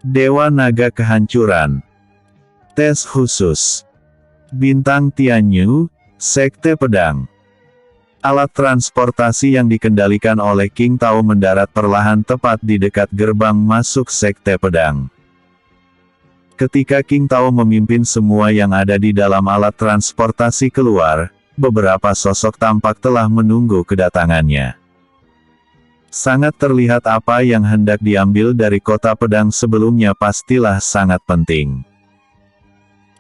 Dewa Naga Kehancuran. Tes khusus. Bintang Tianyu, Sekte Pedang. Alat transportasi yang dikendalikan oleh King Tao mendarat perlahan tepat di dekat gerbang masuk Sekte Pedang. Ketika King Tao memimpin semua yang ada di dalam alat transportasi keluar, beberapa sosok tampak telah menunggu kedatangannya. Sangat terlihat apa yang hendak diambil dari kota pedang sebelumnya pastilah sangat penting.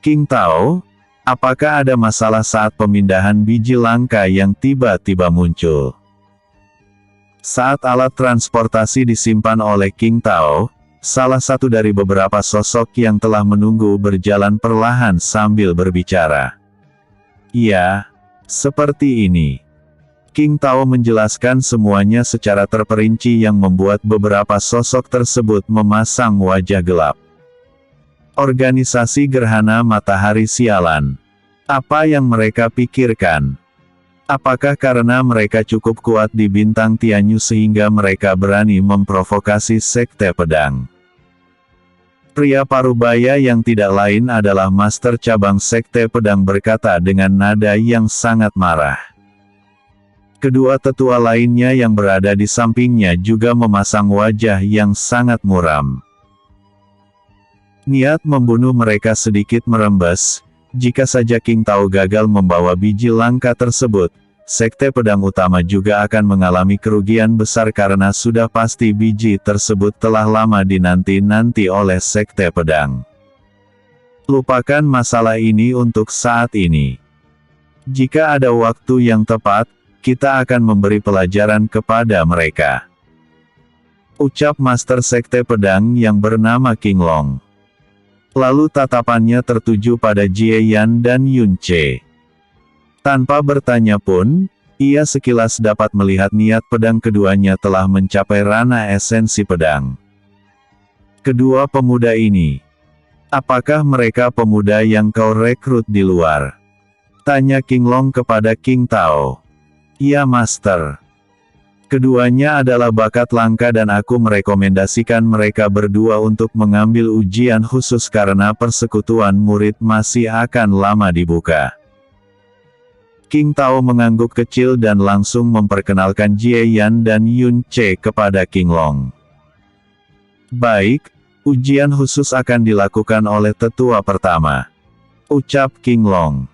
King Tao, apakah ada masalah saat pemindahan biji langka yang tiba-tiba muncul? Saat alat transportasi disimpan oleh King Tao, salah satu dari beberapa sosok yang telah menunggu berjalan perlahan sambil berbicara. Ya, seperti ini. King Tao menjelaskan semuanya secara terperinci yang membuat beberapa sosok tersebut memasang wajah gelap. Organisasi Gerhana Matahari Sialan. Apa yang mereka pikirkan? Apakah karena mereka cukup kuat di bintang Tianyu sehingga mereka berani memprovokasi Sekte Pedang? Pria parubaya yang tidak lain adalah Master Cabang Sekte Pedang berkata dengan nada yang sangat marah. Kedua tetua lainnya yang berada di sampingnya juga memasang wajah yang sangat muram. Niat membunuh mereka sedikit merembes. Jika saja King Tao gagal membawa biji langka tersebut, Sekte Pedang Utama juga akan mengalami kerugian besar karena sudah pasti biji tersebut telah lama dinanti-nanti oleh Sekte Pedang. Lupakan masalah ini untuk saat ini. Jika ada waktu yang tepat, kita akan memberi pelajaran kepada mereka. Ucap Master Sekte Pedang yang bernama King Long. Lalu tatapannya tertuju pada Jie Yan dan Yun Ce. Tanpa bertanya pun, ia sekilas dapat melihat niat pedang keduanya telah mencapai ranah esensi pedang. Kedua pemuda ini. Apakah mereka pemuda yang kau rekrut di luar? Tanya King Long kepada King Tao. Ya Master. Keduanya adalah bakat langka dan aku merekomendasikan mereka berdua untuk mengambil ujian khusus karena persekutuan murid masih akan lama dibuka. King Tao mengangguk kecil dan langsung memperkenalkan Jie Yan dan Yun Ce kepada King Long. Baik, ujian khusus akan dilakukan oleh tetua pertama. Ucap King Long.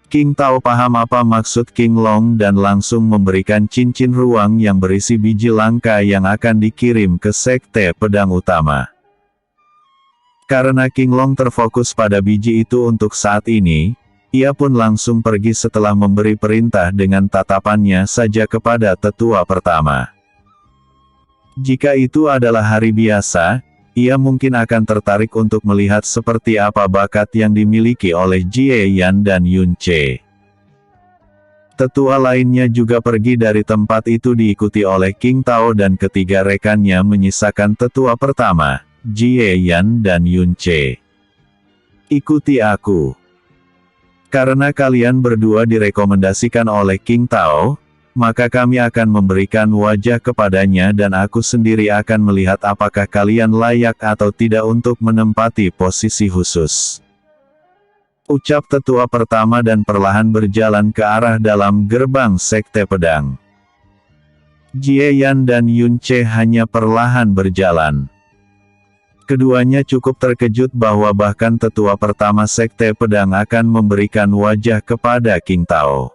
King Tao paham apa maksud King Long dan langsung memberikan cincin ruang yang berisi biji langka yang akan dikirim ke Sekte Pedang Utama. Karena King Long terfokus pada biji itu untuk saat ini, ia pun langsung pergi setelah memberi perintah dengan tatapannya saja kepada tetua pertama. Jika itu adalah hari biasa, ia mungkin akan tertarik untuk melihat seperti apa bakat yang dimiliki oleh Jie Yan dan Yun Ce. Tetua lainnya juga pergi dari tempat itu diikuti oleh King Tao dan ketiga rekannya menyisakan tetua pertama, Jie Yan dan Yun Ce. Ikuti aku. Karena kalian berdua direkomendasikan oleh King Tao, maka kami akan memberikan wajah kepadanya dan aku sendiri akan melihat apakah kalian layak atau tidak untuk menempati posisi khusus. Ucap tetua pertama dan perlahan berjalan ke arah dalam gerbang Sekte Pedang. Jie Yan dan Yun Ce hanya perlahan berjalan. Keduanya cukup terkejut bahwa bahkan tetua pertama Sekte Pedang akan memberikan wajah kepada King Tao.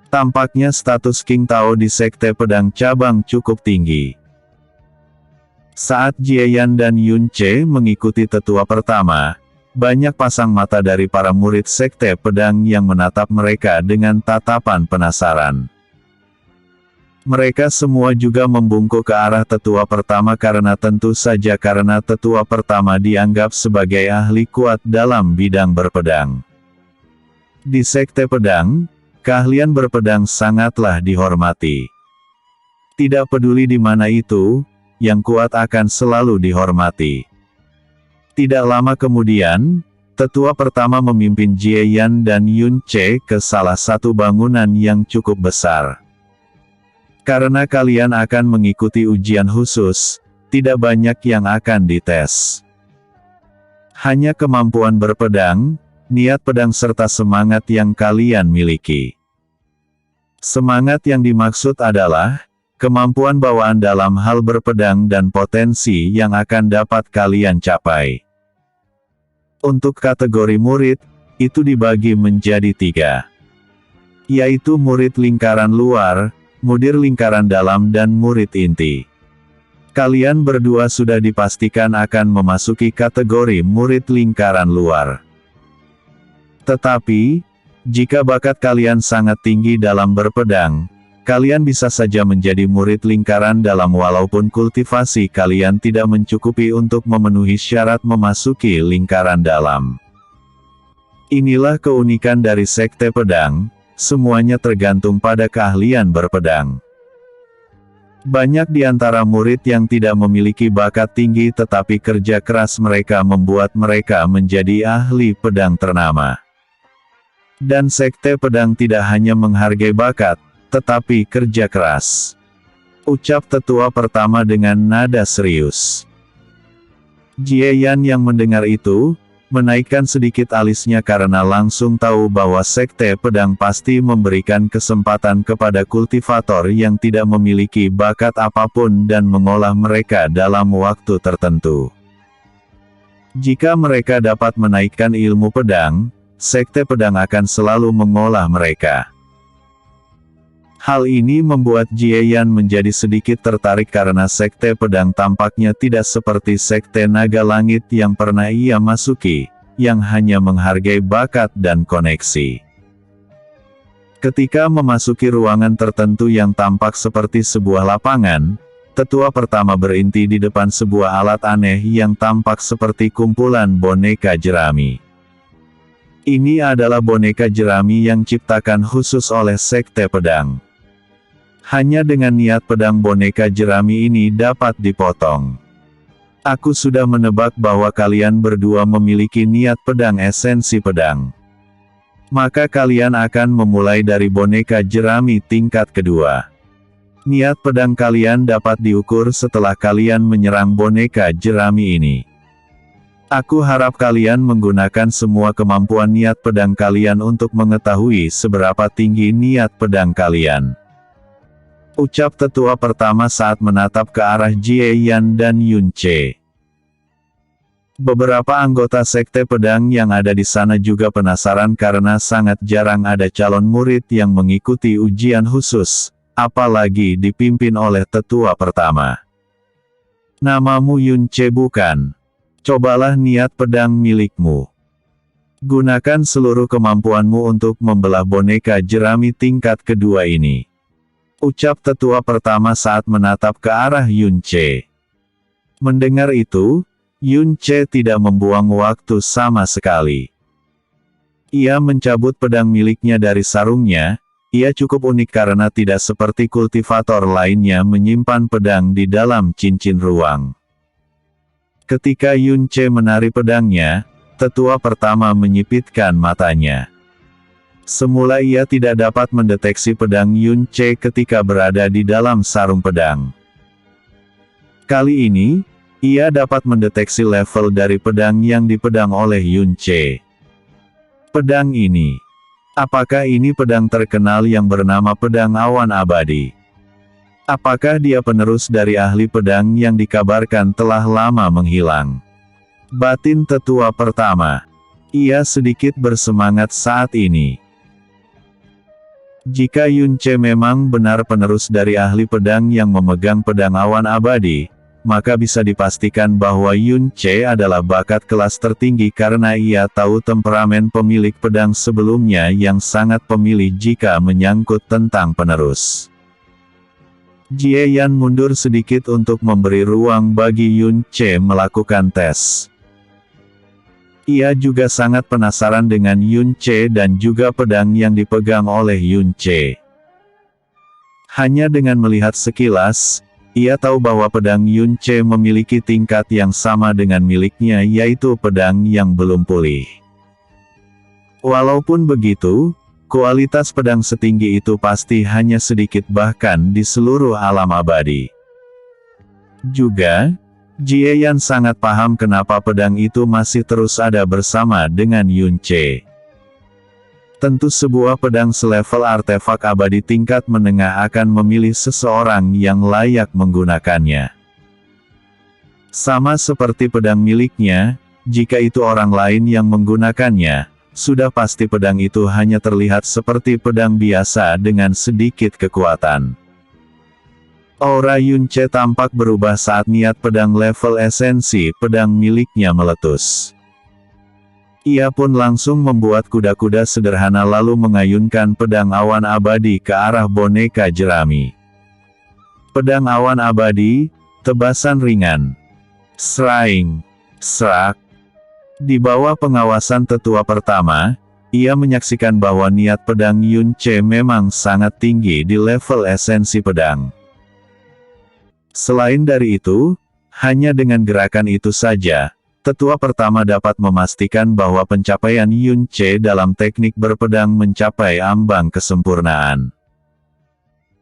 Tampaknya status King Tao di Sekte Pedang Cabang cukup tinggi. Saat Jie Yan dan Yun Ce mengikuti tetua pertama, banyak pasang mata dari para murid Sekte Pedang yang menatap mereka dengan tatapan penasaran. Mereka semua juga membungkuk ke arah tetua pertama karena tentu saja karena tetua pertama dianggap sebagai ahli kuat dalam bidang berpedang. Di Sekte Pedang, keahlian berpedang sangatlah dihormati. Tidak peduli di mana itu, yang kuat akan selalu dihormati. Tidak lama kemudian, tetua pertama memimpin Jie Yan dan Yun Ce ke salah satu bangunan yang cukup besar. Karena kalian akan mengikuti ujian khusus, tidak banyak yang akan dites. Hanya kemampuan berpedang, niat pedang serta semangat yang kalian miliki. Semangat yang dimaksud adalah kemampuan bawaan dalam hal berpedang dan potensi yang akan dapat kalian capai. Untuk kategori murid, itu dibagi menjadi 3. Yaitu murid lingkaran luar, murid lingkaran dalam dan murid inti. Kalian berdua sudah dipastikan akan memasuki kategori murid lingkaran luar. Tetapi, jika bakat kalian sangat tinggi dalam berpedang, kalian bisa saja menjadi murid lingkaran dalam walaupun kultivasi kalian tidak mencukupi untuk memenuhi syarat memasuki lingkaran dalam. Inilah keunikan dari sekte pedang, semuanya tergantung pada keahlian berpedang. Banyak di antara murid yang tidak memiliki bakat tinggi tetapi kerja keras mereka membuat mereka menjadi ahli pedang ternama. Dan sekte pedang tidak hanya menghargai bakat, tetapi kerja keras. Ucap tetua pertama dengan nada serius. Jie Yan yang mendengar itu, menaikkan sedikit alisnya karena langsung tahu bahwa sekte pedang pasti memberikan kesempatan kepada kultivator yang tidak memiliki bakat apapun dan mengolah mereka dalam waktu tertentu. Jika mereka dapat menaikkan ilmu pedang, sekte pedang akan selalu mengolah mereka. Hal ini membuat Jie Yan menjadi sedikit tertarik karena sekte pedang tampaknya tidak seperti sekte naga langit yang pernah ia masuki, yang hanya menghargai bakat dan koneksi. Ketika memasuki ruangan tertentu yang tampak seperti sebuah lapangan, tetua pertama berinti di depan sebuah alat aneh yang tampak seperti kumpulan boneka jerami. Ini adalah boneka jerami yang ciptakan khusus oleh sekte pedang. Hanya dengan niat pedang boneka jerami ini dapat dipotong. Aku sudah menebak bahwa kalian berdua memiliki niat pedang esensi pedang. Maka kalian akan memulai dari boneka jerami tingkat kedua. Niat pedang kalian dapat diukur setelah kalian menyerang boneka jerami ini. Aku harap kalian menggunakan semua kemampuan niat pedang kalian untuk mengetahui seberapa tinggi niat pedang kalian. Ucap tetua pertama saat menatap ke arah Jie Yan dan Yun Che. Beberapa anggota sekte pedang yang ada di sana juga penasaran karena sangat jarang ada calon murid yang mengikuti ujian khusus, apalagi dipimpin oleh tetua pertama. Namamu Yun Che bukan? Cobalah niat pedang milikmu. Gunakan seluruh kemampuanmu untuk membelah boneka jerami tingkat kedua ini. Ucap tetua pertama saat menatap ke arah Yun Che. Mendengar itu, Yun Che tidak membuang waktu sama sekali. Ia mencabut pedang miliknya dari sarungnya. Ia cukup unik karena tidak seperti kultivator lainnya menyimpan pedang di dalam cincin ruang. Ketika Yun Che menari pedangnya, tetua pertama menyipitkan matanya. Semula ia tidak dapat mendeteksi pedang Yun Che ketika berada di dalam sarung pedang. Kali ini, ia dapat mendeteksi level dari pedang yang dipedang oleh Yun Che. Pedang ini. Apakah ini pedang terkenal yang bernama pedang awan abadi? Apakah dia penerus dari ahli pedang yang dikabarkan telah lama menghilang? Batin tetua pertama. Ia sedikit bersemangat saat ini. Jika Yun Che memang benar penerus dari ahli pedang yang memegang pedang awan abadi, maka bisa dipastikan bahwa Yun Che adalah bakat kelas tertinggi karena ia tahu temperamen pemilik pedang sebelumnya yang sangat pemilih jika menyangkut tentang penerus. Jie Yan mundur sedikit untuk memberi ruang bagi Yun Che melakukan tes. Ia juga sangat penasaran dengan Yun Che dan juga pedang yang dipegang oleh Yun Che. Hanya dengan melihat sekilas, ia tahu bahwa pedang Yun Che memiliki tingkat yang sama dengan miliknya yaitu pedang yang belum pulih. Walaupun begitu, kualitas pedang setinggi itu pasti hanya sedikit bahkan di seluruh alam abadi. Juga, Jie Yan sangat paham kenapa pedang itu masih terus ada bersama dengan Yun Ce. Tentu sebuah pedang selevel artefak abadi tingkat menengah akan memilih seseorang yang layak menggunakannya. Sama seperti pedang miliknya, jika itu orang lain yang menggunakannya, sudah pasti pedang itu hanya terlihat seperti pedang biasa dengan sedikit kekuatan. Aura Yun Ce tampak berubah saat niat pedang level esensi pedang miliknya meletus. Ia pun langsung membuat kuda-kuda sederhana lalu mengayunkan pedang awan abadi ke arah boneka jerami. Pedang awan abadi, tebasan ringan. Sraing. Serak. Di bawah pengawasan tetua pertama, ia menyaksikan bahwa niat pedang Yun Ce memang sangat tinggi di level esensi pedang. Selain dari itu, hanya dengan gerakan itu saja, tetua pertama dapat memastikan bahwa pencapaian Yun Ce dalam teknik berpedang mencapai ambang kesempurnaan.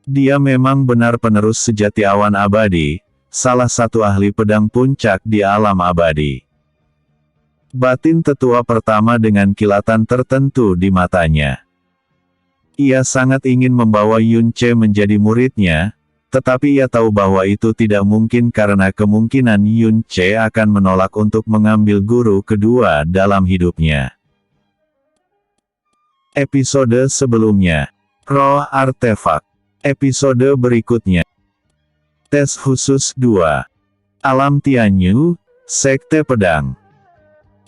Dia memang benar penerus sejati awan abadi, salah satu ahli pedang puncak di alam abadi. Batin tetua pertama dengan kilatan tertentu di matanya. Ia sangat ingin membawa Yun Ce menjadi muridnya, tetapi ia tahu bahwa itu tidak mungkin karena kemungkinan Yun Ce akan menolak untuk mengambil guru kedua dalam hidupnya. Episode sebelumnya. Roh Artefak. Episode berikutnya. Tes khusus 2. Alam Tianyu, Sekte Pedang.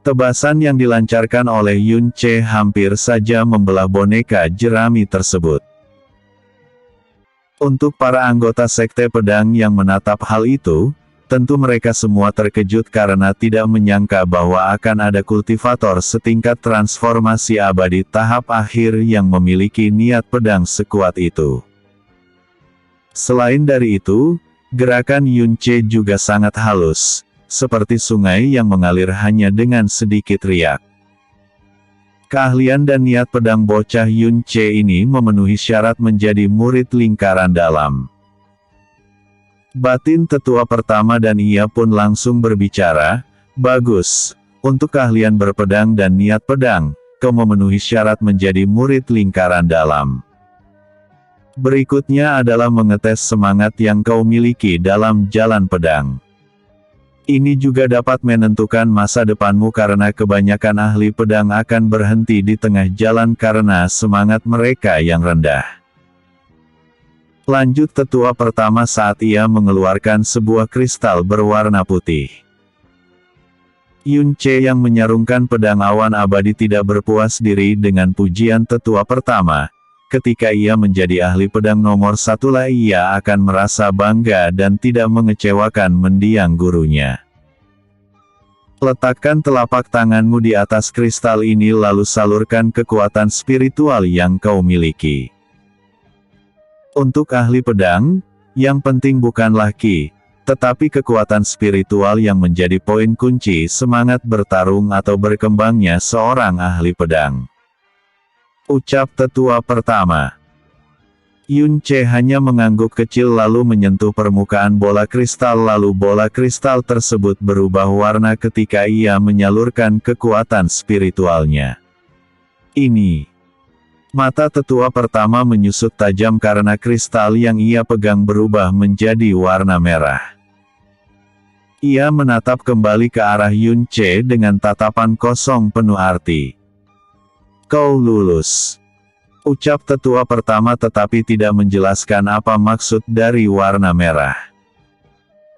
Tebasan yang dilancarkan oleh Yun Ce hampir saja membelah boneka jerami tersebut. Untuk para anggota Sekte Pedang yang menatap hal itu, tentu mereka semua terkejut karena tidak menyangka bahwa akan ada kultivator setingkat transformasi abadi tahap akhir yang memiliki niat pedang sekuat itu. Selain dari itu, gerakan Yun Ce juga sangat halus, seperti sungai yang mengalir hanya dengan sedikit riak. Keahlian dan niat pedang bocah Yun Ce ini memenuhi syarat menjadi murid lingkaran dalam. Batin tetua pertama dan ia pun langsung berbicara, "Bagus, untuk keahlian berpedang dan niat pedang, kau memenuhi syarat menjadi murid lingkaran dalam. Berikutnya adalah mengetes semangat yang kau miliki dalam jalan pedang. Ini juga dapat menentukan masa depanmu karena kebanyakan ahli pedang akan berhenti di tengah jalan karena semangat mereka yang rendah." Lanjut tetua pertama saat ia mengeluarkan sebuah kristal berwarna putih. Yun Ce yang menyarungkan pedang awan abadi tidak berpuas diri dengan pujian tetua pertama. Ketika ia menjadi ahli pedang nomor 1 lah ia akan merasa bangga dan tidak mengecewakan mendiang gurunya. Letakkan telapak tanganmu di atas kristal ini lalu salurkan kekuatan spiritual yang kau miliki. Untuk ahli pedang, yang penting bukanlah ki, tetapi kekuatan spiritual yang menjadi poin kunci semangat bertarung atau berkembangnya seorang ahli pedang. Ucap tetua pertama. Yun Ce hanya mengangguk kecil lalu menyentuh permukaan bola kristal lalu bola kristal tersebut berubah warna ketika ia menyalurkan kekuatan spiritualnya. Ini. Mata tetua pertama menyusut tajam karena kristal yang ia pegang berubah menjadi warna merah. Ia menatap kembali ke arah Yun Ce dengan tatapan kosong penuh arti. Kau lulus. Ucap tetua pertama tetapi tidak menjelaskan apa maksud dari warna merah.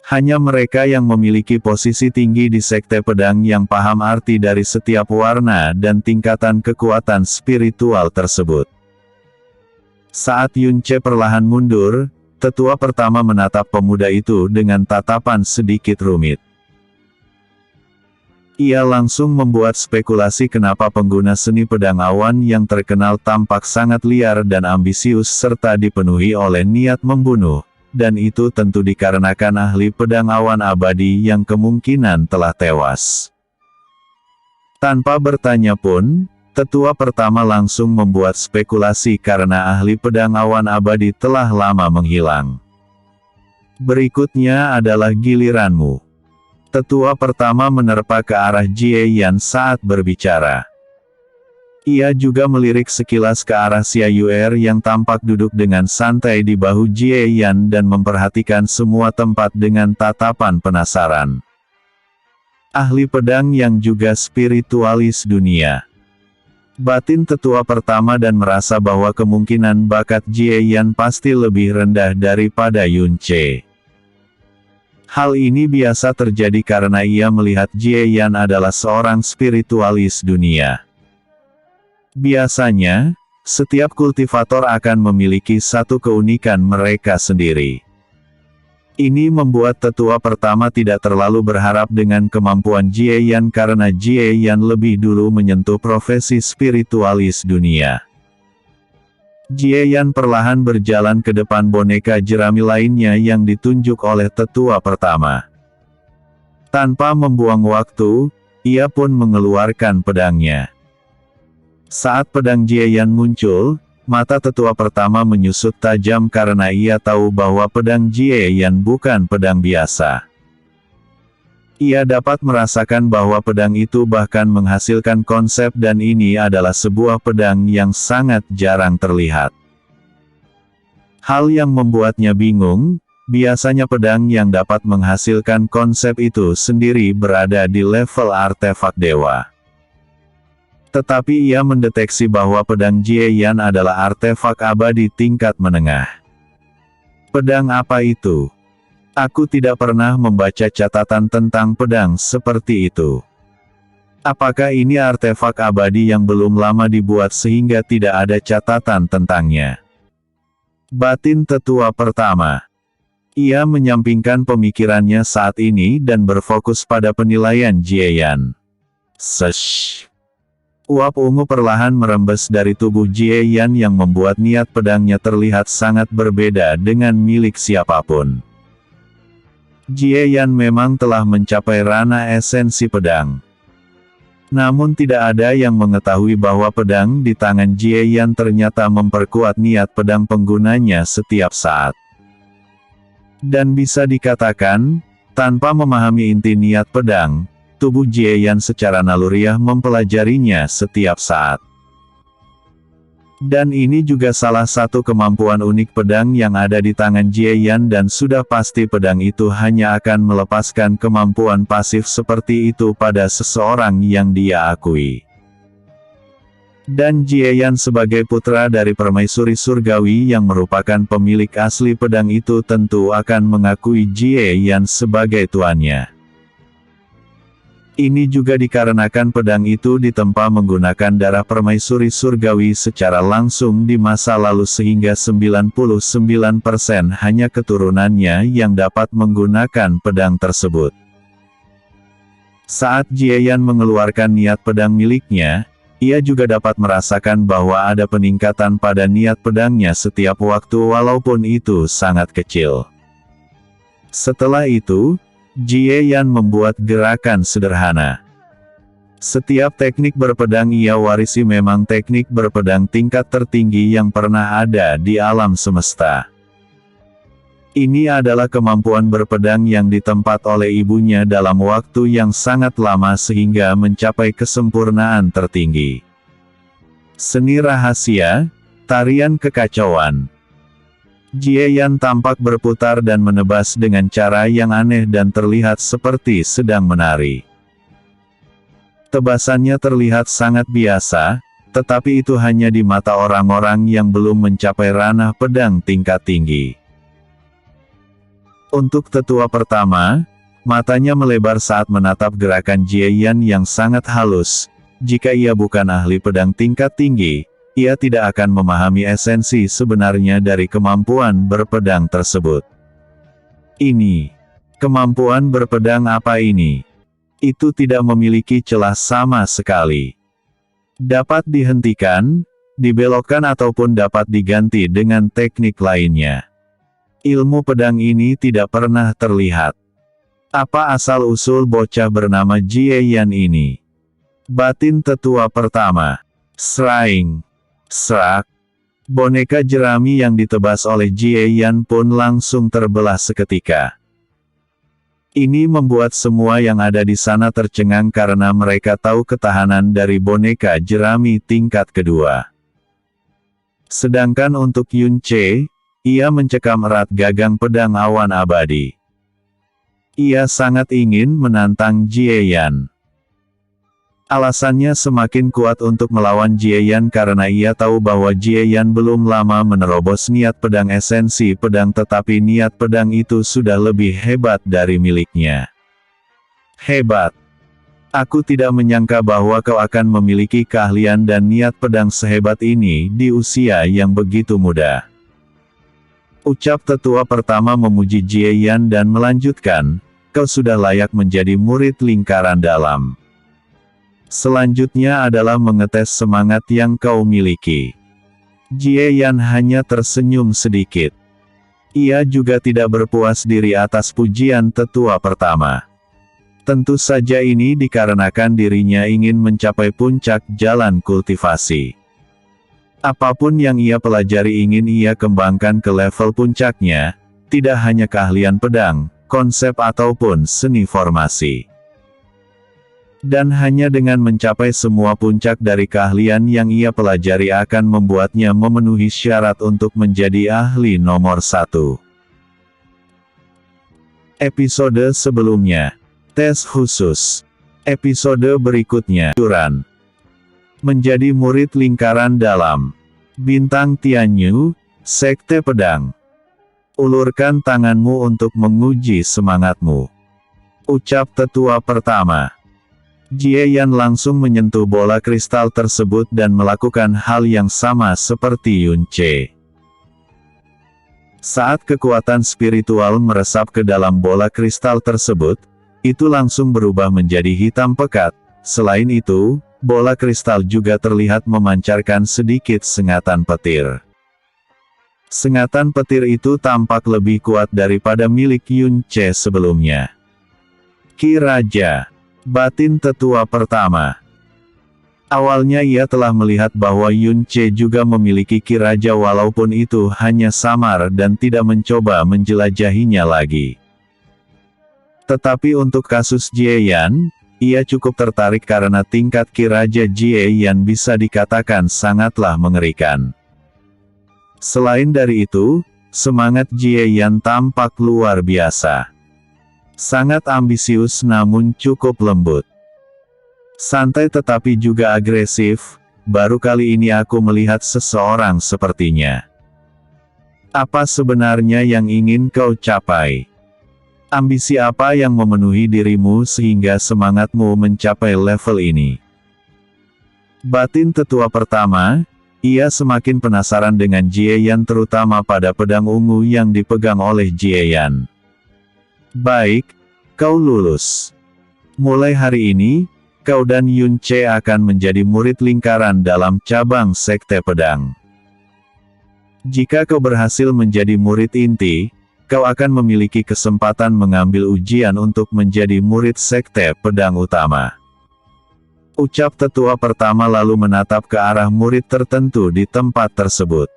Hanya mereka yang memiliki posisi tinggi di sekte pedang yang paham arti dari setiap warna dan tingkatan kekuatan spiritual tersebut. Saat Yun Ce perlahan mundur, tetua pertama menatap pemuda itu dengan tatapan sedikit rumit. Ia langsung membuat spekulasi kenapa pengguna seni pedang awan yang terkenal tampak sangat liar dan ambisius serta dipenuhi oleh niat membunuh, dan itu tentu dikarenakan ahli pedang awan abadi yang kemungkinan telah tewas. Tanpa bertanya pun, tetua pertama langsung membuat spekulasi karena ahli pedang awan abadi telah lama menghilang. Berikutnya adalah giliranmu. Tetua pertama menerpa ke arah Jie Yan saat berbicara. Ia juga melirik sekilas ke arah Xia Yuer yang tampak duduk dengan santai di bahu Jie Yan dan memperhatikan semua tempat dengan tatapan penasaran. Ahli pedang yang juga spiritualis dunia. Batin tetua pertama dan merasa bahwa kemungkinan bakat Jie Yan pasti lebih rendah daripada Yun Ce. Hal ini biasa terjadi karena ia melihat Jie Yan adalah seorang spiritualis dunia. Biasanya, setiap kultivator akan memiliki satu keunikan mereka sendiri. Ini membuat tetua pertama tidak terlalu berharap dengan kemampuan Jie Yan karena Jie Yan lebih dulu menyentuh profesi spiritualis dunia. Jie Yan perlahan berjalan ke depan boneka jerami lainnya yang ditunjuk oleh tetua pertama. Tanpa membuang waktu, ia pun mengeluarkan pedangnya. Saat pedang Jie Yan muncul, mata tetua pertama menyusut tajam karena ia tahu bahwa pedang Jie Yan bukan pedang biasa. Ia dapat merasakan bahwa pedang itu bahkan menghasilkan konsep dan ini adalah sebuah pedang yang sangat jarang terlihat. Hal yang membuatnya bingung, biasanya pedang yang dapat menghasilkan konsep itu sendiri berada di level artefak dewa. Tetapi ia mendeteksi bahwa pedang Jie Yan adalah artefak abadi tingkat menengah. Pedang apa itu? Aku tidak pernah membaca catatan tentang pedang seperti itu. Apakah ini artefak abadi yang belum lama dibuat sehingga tidak ada catatan tentangnya? Batin tetua pertama. Ia menyampingkan pemikirannya saat ini dan berfokus pada penilaian Jie Yan. Sesh. Uap ungu perlahan merembes dari tubuh Jie Yan yang membuat niat pedangnya terlihat sangat berbeda dengan milik siapapun. Jie Yan memang telah mencapai ranah esensi pedang. Namun tidak ada yang mengetahui bahwa pedang di tangan Jie Yan ternyata memperkuat niat pedang penggunanya setiap saat. Dan bisa dikatakan, tanpa memahami inti niat pedang, tubuh Jie Yan secara naluriah mempelajarinya setiap saat. Dan ini juga salah satu kemampuan unik pedang yang ada di tangan Jie Yan dan sudah pasti pedang itu hanya akan melepaskan kemampuan pasif seperti itu pada seseorang yang dia akui. Dan Jie Yan sebagai putra dari permaisuri surgawi yang merupakan pemilik asli pedang itu tentu akan mengakui Jie Yan sebagai tuannya. Ini juga dikarenakan pedang itu ditempa menggunakan darah permaisuri surgawi secara langsung di masa lalu sehingga 99% hanya keturunannya yang dapat menggunakan pedang tersebut. Saat Jie Yan mengeluarkan niat pedang miliknya, ia juga dapat merasakan bahwa ada peningkatan pada niat pedangnya setiap waktu walaupun itu sangat kecil. Setelah itu, Jie Yan membuat gerakan sederhana. Setiap teknik berpedang ia warisi memang teknik berpedang tingkat tertinggi yang pernah ada di alam semesta. Ini adalah kemampuan berpedang yang ditempat oleh ibunya dalam waktu yang sangat lama sehingga mencapai kesempurnaan tertinggi. Seni rahasia, tarian kekacauan. Jie Yan tampak berputar dan menebas dengan cara yang aneh dan terlihat seperti sedang menari. Tebasannya terlihat sangat biasa, tetapi itu hanya di mata orang-orang yang belum mencapai ranah pedang tingkat tinggi. Untuk tetua pertama, matanya melebar saat menatap gerakan Jie Yan yang sangat halus. Jika ia bukan ahli pedang tingkat tinggi, ia tidak akan memahami esensi sebenarnya dari kemampuan berpedang tersebut. Ini, kemampuan berpedang apa ini? Itu tidak memiliki celah sama sekali. Dapat dihentikan, dibelokkan ataupun dapat diganti dengan teknik lainnya. Ilmu pedang ini tidak pernah terlihat. Apa asal-usul bocah bernama Jie Yan ini? Batin tetua pertama. Sraing. Serak. Boneka jerami yang ditebas oleh Jie Yan pun langsung terbelah seketika. Ini membuat semua yang ada di sana tercengang karena mereka tahu ketahanan dari boneka jerami tingkat kedua. Sedangkan untuk Yun Che, ia mencekam erat gagang pedang awan abadi. Ia sangat ingin menantang Jie Yan. Alasannya semakin kuat untuk melawan Jie Yan karena ia tahu bahwa Jie Yan belum lama menerobos niat pedang esensi pedang, tetapi niat pedang itu sudah lebih hebat dari miliknya. Hebat. Aku tidak menyangka bahwa kau akan memiliki keahlian dan niat pedang sehebat ini di usia yang begitu muda. Ucap tetua pertama memuji Jie Yan dan melanjutkan, kau sudah layak menjadi murid lingkaran dalam. Selanjutnya adalah mengetes semangat yang kau miliki. Jie Yan hanya tersenyum sedikit. Ia juga tidak berpuas diri atas pujian tetua pertama. Tentu saja ini dikarenakan dirinya ingin mencapai puncak jalan kultivasi. Apapun yang ia pelajari ingin ia kembangkan ke level puncaknya, tidak hanya keahlian pedang, konsep ataupun seni formasi. Dan hanya dengan mencapai semua puncak dari keahlian yang ia pelajari akan membuatnya memenuhi syarat untuk menjadi ahli nomor 1. Episode sebelumnya. Tes khusus. Episode berikutnya. Duran. Menjadi murid lingkaran dalam. Bintang Tianyu, Sekte Pedang. Ulurkan tanganmu untuk menguji semangatmu. Ucap tetua pertama. Jie Yan langsung menyentuh bola kristal tersebut dan melakukan hal yang sama seperti Yun Che. Saat kekuatan spiritual meresap ke dalam bola kristal tersebut, itu langsung berubah menjadi hitam pekat. Selain itu, bola kristal juga terlihat memancarkan sedikit sengatan petir. Sengatan petir itu tampak lebih kuat daripada milik Yun Che sebelumnya. Ki Raja. Batin tetua pertama. Awalnya ia telah melihat bahwa Yun Che juga memiliki Ki Raja walaupun itu hanya samar dan tidak mencoba menjelajahinya lagi. Tetapi untuk kasus Jie Yan, ia cukup tertarik karena tingkat Ki Raja Jie Yan bisa dikatakan sangatlah mengerikan. Selain dari itu, semangat Jie Yan tampak luar biasa. Sangat ambisius namun cukup lembut. Santai tetapi juga agresif, baru kali ini aku melihat seseorang sepertinya. Apa sebenarnya yang ingin kau capai? Ambisi apa yang memenuhi dirimu sehingga semangatmu mencapai level ini? Batin tetua pertama, ia semakin penasaran dengan Jie Yan terutama pada pedang ungu yang dipegang oleh Jie Yan. Baik, kau lulus. Mulai hari ini, kau dan Yun Che akan menjadi murid lingkaran dalam cabang Sekte Pedang. Jika kau berhasil menjadi murid inti, kau akan memiliki kesempatan mengambil ujian untuk menjadi murid Sekte Pedang Utama. Ucap tetua pertama lalu menatap ke arah murid tertentu di tempat tersebut.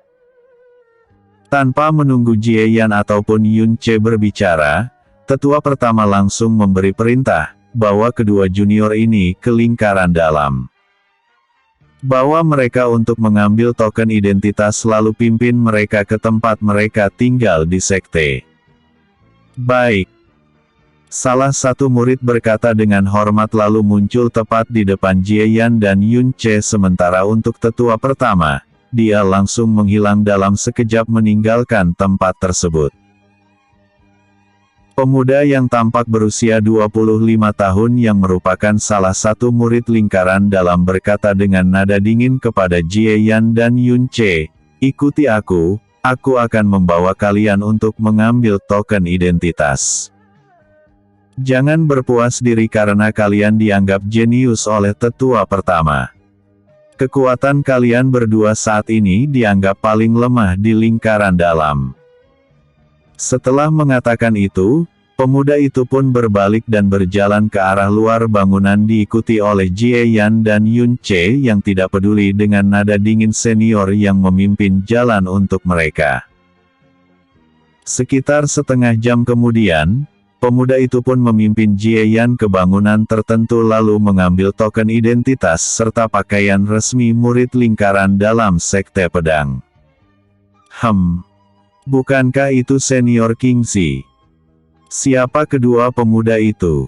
Tanpa menunggu Jie Yan ataupun Yun Che berbicara, tetua pertama langsung memberi perintah, bawa kedua junior ini ke lingkaran dalam. Bawa mereka untuk mengambil token identitas lalu pimpin mereka ke tempat mereka tinggal di sekte. Baik. Salah satu murid berkata dengan hormat lalu muncul tepat di depan Jie Yan dan Yun Che sementara untuk tetua pertama, dia langsung menghilang dalam sekejap meninggalkan tempat tersebut. Pemuda yang tampak berusia 25 tahun yang merupakan salah satu murid lingkaran dalam berkata dengan nada dingin kepada Jie Yan dan Yun Che, ikuti aku akan membawa kalian untuk mengambil token identitas. Jangan berpuas diri karena kalian dianggap jenius oleh tetua pertama. Kekuatan kalian berdua saat ini dianggap paling lemah di lingkaran dalam. Setelah mengatakan itu, Pemuda itu pun berbalik dan berjalan ke arah luar bangunan diikuti oleh Jie Yan dan Yun Che yang tidak peduli dengan nada dingin senior yang memimpin jalan untuk mereka. Sekitar setengah jam kemudian, pemuda itu pun memimpin Jie Yan ke bangunan tertentu lalu mengambil token identitas serta pakaian resmi murid lingkaran dalam Sekte Pedang. Bukankah itu senior Kingzi? Siapa kedua pemuda itu?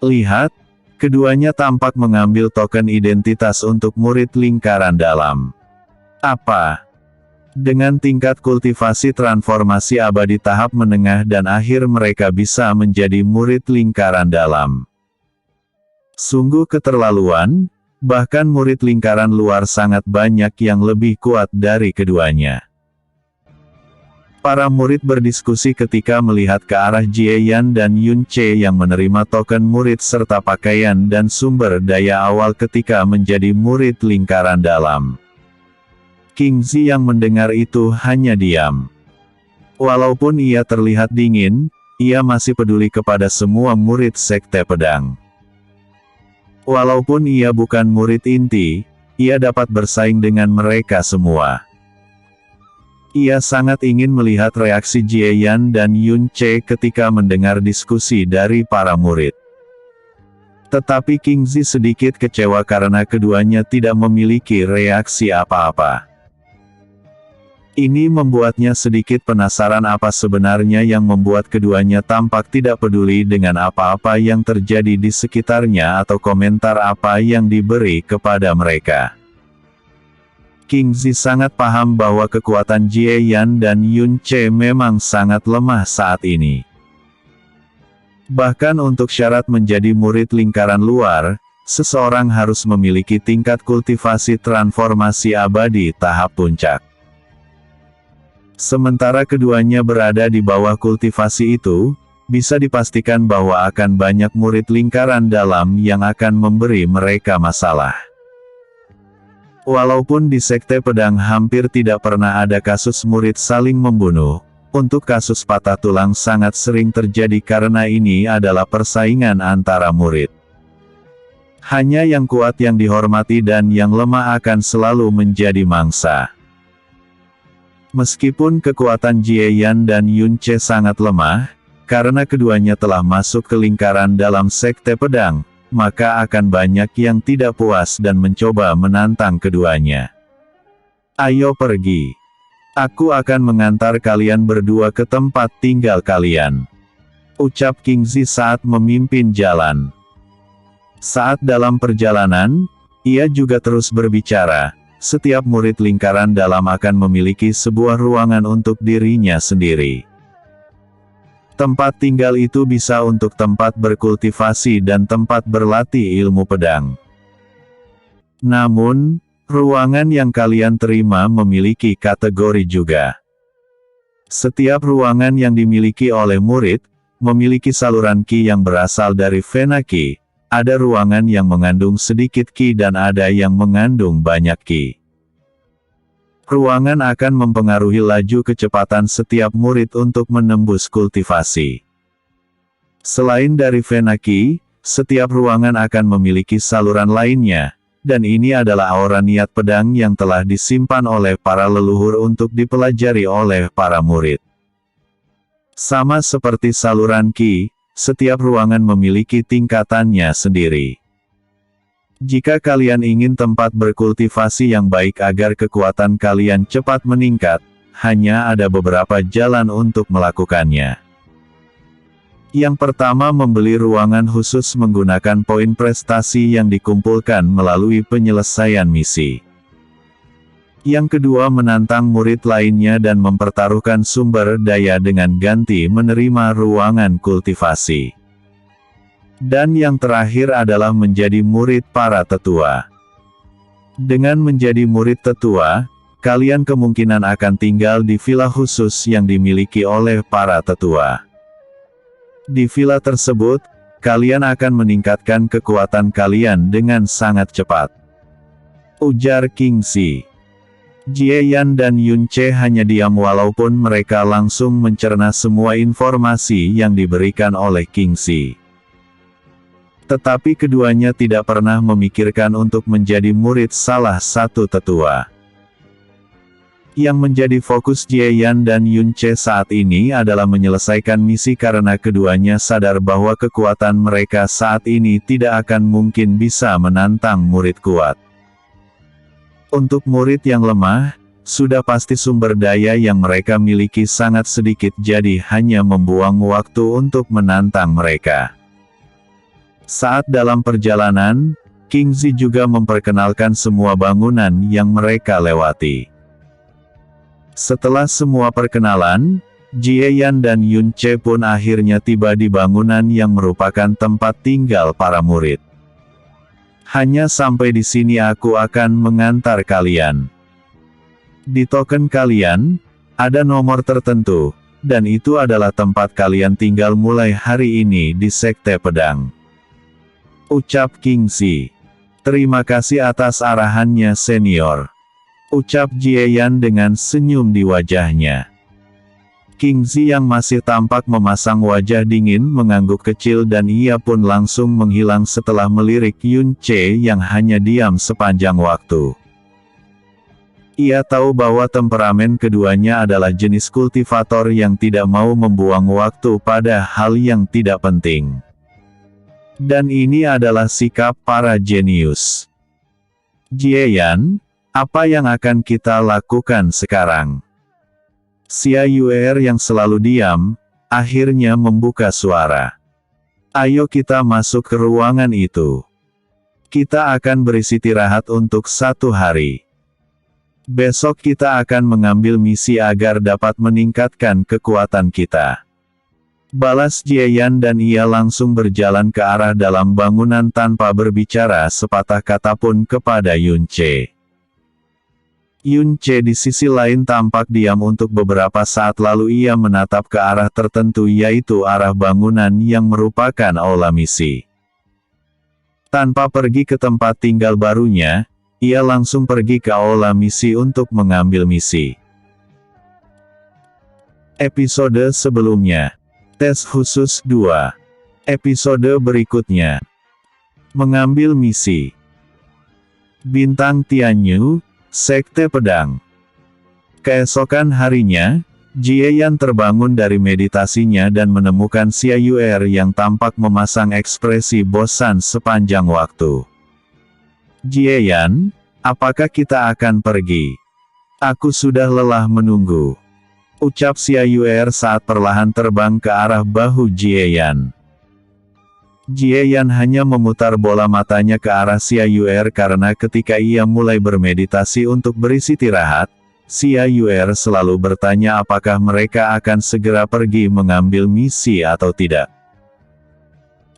Lihat, keduanya tampak mengambil token identitas untuk murid lingkaran dalam. Apa? Dengan tingkat kultivasi transformasi abadi tahap menengah dan akhir mereka bisa menjadi murid lingkaran dalam. Sungguh keterlaluan, bahkan murid lingkaran luar sangat banyak yang lebih kuat dari keduanya. Para murid berdiskusi ketika melihat ke arah Jie Yan dan Yun Che yang menerima token murid serta pakaian dan sumber daya awal ketika menjadi murid lingkaran dalam. Kingzi yang mendengar itu hanya diam. Walaupun ia terlihat dingin, ia masih peduli kepada semua murid Sekte Pedang. Walaupun ia bukan murid inti, ia dapat bersaing dengan mereka semua. Ia sangat ingin melihat reaksi Jie Yan dan Yun Che ketika mendengar diskusi dari para murid. Tetapi Kingzi sedikit kecewa karena keduanya tidak memiliki reaksi apa-apa. Ini membuatnya sedikit penasaran apa sebenarnya yang membuat keduanya tampak tidak peduli dengan apa-apa yang terjadi di sekitarnya atau komentar apa yang diberi kepada mereka. Kingzi sangat paham bahwa kekuatan Jie Yan dan Yun Che memang sangat lemah saat ini. Bahkan untuk syarat menjadi murid lingkaran luar, seseorang harus memiliki tingkat kultivasi transformasi abadi tahap puncak. Sementara keduanya berada di bawah kultivasi itu, bisa dipastikan bahwa akan banyak murid lingkaran dalam yang akan memberi mereka masalah. Walaupun di Sekte Pedang hampir tidak pernah ada kasus murid saling membunuh, untuk kasus patah tulang sangat sering terjadi karena ini adalah persaingan antara murid. Hanya yang kuat yang dihormati dan yang lemah akan selalu menjadi mangsa. Meskipun kekuatan Jie Yan dan Yun Che sangat lemah, karena keduanya telah masuk ke lingkaran dalam Sekte Pedang, maka akan banyak yang tidak puas dan mencoba menantang keduanya. Ayo pergi. Aku akan mengantar kalian berdua ke tempat tinggal kalian. Ucap Kingzi saat memimpin jalan. Saat dalam perjalanan, ia juga terus berbicara, setiap murid lingkaran dalam akan memiliki sebuah ruangan untuk dirinya sendiri. Tempat tinggal itu bisa untuk tempat berkultivasi dan tempat berlatih ilmu pedang. Namun, ruangan yang kalian terima memiliki kategori juga. Setiap ruangan yang dimiliki oleh murid, memiliki saluran Qi yang berasal dari Vena Qi. Ada ruangan yang mengandung sedikit Qi dan ada yang mengandung banyak Qi. Ruangan akan mempengaruhi laju kecepatan setiap murid untuk menembus kultivasi. Selain dari Vena Qi, setiap ruangan akan memiliki saluran lainnya, dan ini adalah aura niat pedang yang telah disimpan oleh para leluhur untuk dipelajari oleh para murid. Sama seperti saluran Qi, setiap ruangan memiliki tingkatannya sendiri. Jika kalian ingin tempat berkultivasi yang baik agar kekuatan kalian cepat meningkat, hanya ada beberapa jalan untuk melakukannya. Yang pertama, membeli ruangan khusus menggunakan poin prestasi yang dikumpulkan melalui penyelesaian misi. Yang kedua, menantang murid lainnya dan mempertaruhkan sumber daya dengan ganti menerima ruangan kultivasi. Dan yang terakhir adalah menjadi murid para tetua. Dengan menjadi murid tetua, kalian kemungkinan akan tinggal di villa khusus yang dimiliki oleh para tetua. Di villa tersebut, kalian akan meningkatkan kekuatan kalian dengan sangat cepat. Ujar Kingzi. Jie Yan dan Yun Ce hanya diam walaupun mereka langsung mencerna semua informasi yang diberikan oleh Kingxi. Tetapi keduanya tidak pernah memikirkan untuk menjadi murid salah satu tetua. Yang menjadi fokus Jie Yan dan Yun Ce saat ini adalah menyelesaikan misi karena keduanya sadar bahwa kekuatan mereka saat ini tidak akan mungkin bisa menantang murid kuat. Untuk murid yang lemah, sudah pasti sumber daya yang mereka miliki sangat sedikit jadi hanya membuang waktu untuk menantang mereka. Saat dalam perjalanan, Kingxi juga memperkenalkan semua bangunan yang mereka lewati. Setelah semua perkenalan, Jie Yan dan Yun Ce pun akhirnya tiba di bangunan yang merupakan tempat tinggal para murid. Hanya sampai di sini aku akan mengantar kalian. Di token kalian, ada nomor tertentu, dan itu adalah tempat kalian tinggal mulai hari ini di Sekte Pedang. Ucap Kingxi. Terima kasih atas arahannya senior. Ucap Jie Yan dengan senyum di wajahnya. Kingxi yang masih tampak memasang wajah dingin mengangguk kecil dan ia pun langsung menghilang setelah melirik Yun Ce yang hanya diam sepanjang waktu. Ia tahu bahwa temperamen keduanya adalah jenis kultivator yang tidak mau membuang waktu pada hal yang tidak penting. Dan ini adalah sikap para jenius. Jie Yan, apa yang akan kita lakukan sekarang? Xia Yuer yang selalu diam, akhirnya membuka suara. Ayo kita masuk ke ruangan itu. Kita akan beristirahat untuk 1 hari. Besok kita akan mengambil misi agar dapat meningkatkan kekuatan kita. Balas Jie Yan dan ia langsung berjalan ke arah dalam bangunan tanpa berbicara sepatah kata pun kepada Yun Ce. Yun Ce di sisi lain tampak diam untuk beberapa saat lalu ia menatap ke arah tertentu yaitu arah bangunan yang merupakan aula misi. Tanpa pergi ke tempat tinggal barunya, ia langsung pergi ke aula misi untuk mengambil misi. Episode sebelumnya. Tes khusus 2. Episode berikutnya. Mengambil misi. Bintang Tianyu, Sekte Pedang. Keesokan harinya, Jie Yan terbangun dari meditasinya dan menemukan Xia Yuer yang tampak memasang ekspresi bosan sepanjang waktu. Jie Yan, apakah kita akan pergi? Aku sudah lelah menunggu. Ucap Xia Yuer saat perlahan terbang ke arah bahu Jie Yan. Jie Yan hanya memutar bola matanya ke arah Xia Yuer karena ketika ia mulai bermeditasi untuk beristirahat, Xia Yuer selalu bertanya apakah mereka akan segera pergi mengambil misi atau tidak.